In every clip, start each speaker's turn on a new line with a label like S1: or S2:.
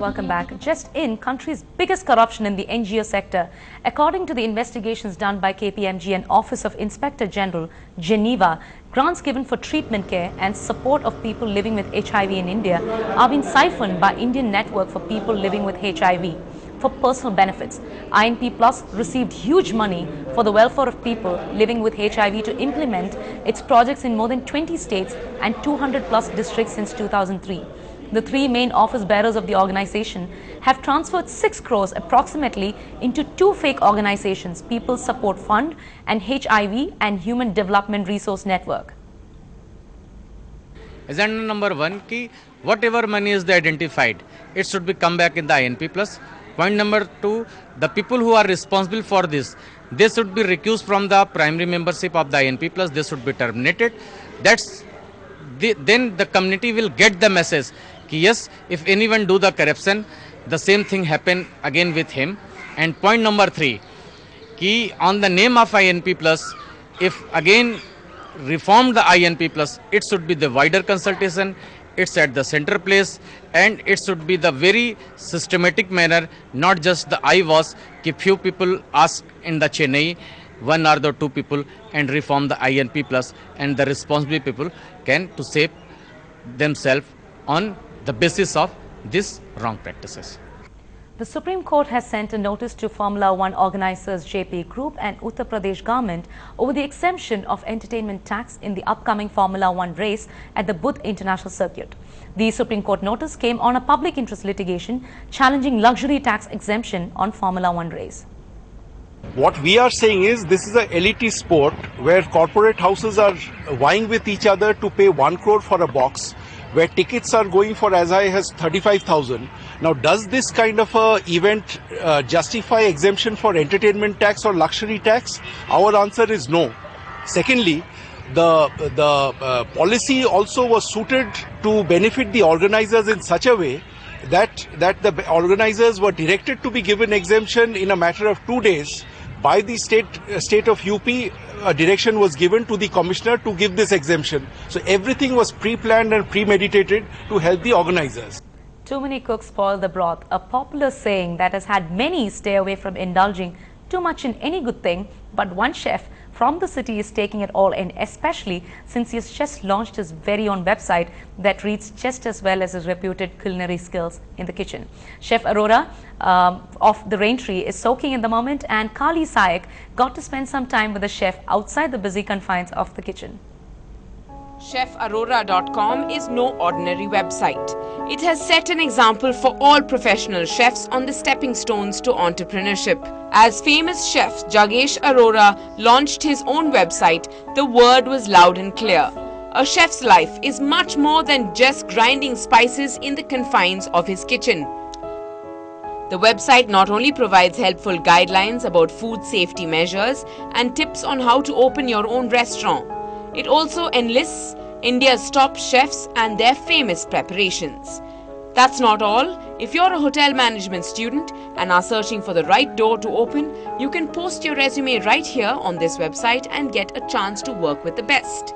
S1: Welcome back. Just in, country's biggest corruption in the NGO sector. According to the investigations done by KPMG and Office of Inspector General, Geneva, grants given for treatment care and support of people living with HIV in India are being siphoned by Indian Network for People Living with HIV for personal benefits. INP Plus received huge money for the welfare of people living with HIV to implement its projects in more than 20 states and 200 plus districts since 2003. The three main office bearers of the organization have transferred 6 crores approximately into 2 fake organizations, People's Support Fund and HIV and Human Development Resource Network.
S2: Agenda number 1, ki whatever money is identified, it should be come back in the INP plus. Point number 2, the people who are responsible for this, they should be recused from the primary membership of the INP plus, they should be terminated. Then the community will get the message. Yes, if anyone do the corruption, the same thing happen again with him. And point number 3, ki on the name of INP plus, if again reform the INP plus, it should be the wider consultation, it's at the center place, and it should be the very systematic manner, not just the eyewash, ki few people ask in the Chennai, 1 or the 2 people, and reform the INP plus, and the responsible people can to save themselves on the basis of these wrong practices.
S1: The Supreme Court has sent a notice to Formula 1 organizers JP Group and Uttar Pradesh government over the exemption of entertainment tax in the upcoming Formula 1 race at the Buddh International Circuit. The Supreme Court notice came on a public interest litigation challenging luxury tax exemption on Formula 1 race.
S3: What we are saying is this is an elitist sport where corporate houses are vying with each other to pay 1 crore for a box, where tickets are going for as high as 35,000. Now, does this kind of a event justify exemption for entertainment tax or luxury tax? Our answer is no. Secondly, the policy also was suited to benefit the organizers in such a way that the organizers were directed to be given exemption in a matter of 2 days. By the state of UP, a direction was given to the commissioner to give this exemption. So everything was pre-planned and premeditated to help the organizers.
S1: Too many cooks spoil the broth, a popular saying that has had many stay away from indulging too much in any good thing, but one chef from the city is taking it all in, especially since he has just launched his very own website that reads just as well as his reputed culinary skills in the kitchen. Chef Aurora of the Raintree is soaking in the moment, and Kali Sayak got to spend some time with the chef outside the busy confines of the kitchen.
S4: ChefAurora.com is no ordinary website. It has set an example for all professional chefs on the stepping stones to entrepreneurship. As famous chef Jagesh Arora launched his own website, the word was loud and clear. A chef's life is much more than just grinding spices in the confines of his kitchen. The website not only provides helpful guidelines about food safety measures and tips on how to open your own restaurant, it also enlists India's top chefs and their famous preparations. That's not all. If you're a hotel management student and are searching for the right door to open, you can post your resume right here on this website and get a chance to work with the best.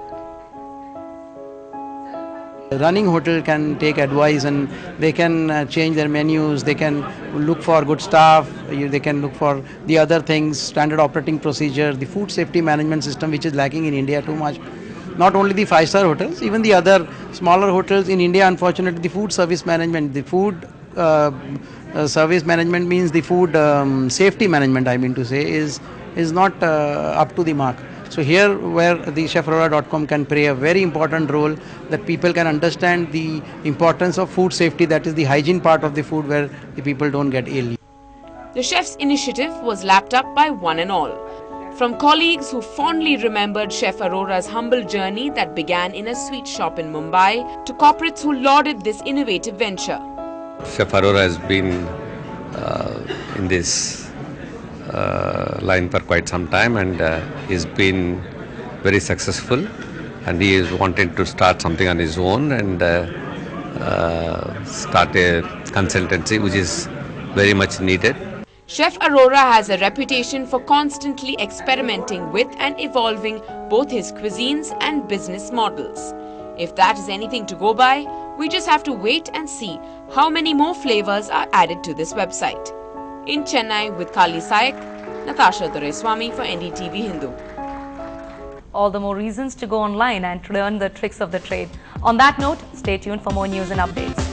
S5: Running hotel can take advice and they can change their menus, they can look for good staff, they can look for the other things, standard operating procedure, the food safety management system which is lacking in India too much. Not only the 5-star hotels, even the other smaller hotels in India, unfortunately the food service management, the food service management means the food safety management, I mean to say, is not up to the mark. So here where the ChefAurora.com can play a very important role, that people can understand the importance of food safety, that is the hygiene part of the food where the people don't get ill.
S4: The chef's initiative was lapped up by one and all. From colleagues who fondly remembered Chef Arora's humble journey that began in a sweet shop in Mumbai, to corporates who lauded this innovative venture.
S6: Chef Arora has been in this line for quite some time, and he's been very successful, and he is wanting to start something on his own and start a consultancy which is very much needed.
S4: Chef Arora has a reputation for constantly experimenting with and evolving both his cuisines and business models. If that is anything to go by, We just have to wait and see how many more flavors are added to this website. In Chennai with Kali Saik, Natasha Doraiswamy for NDTV Hindu.
S1: All the more reasons to go online and to learn the tricks of the trade. On that note, stay tuned for more news and updates.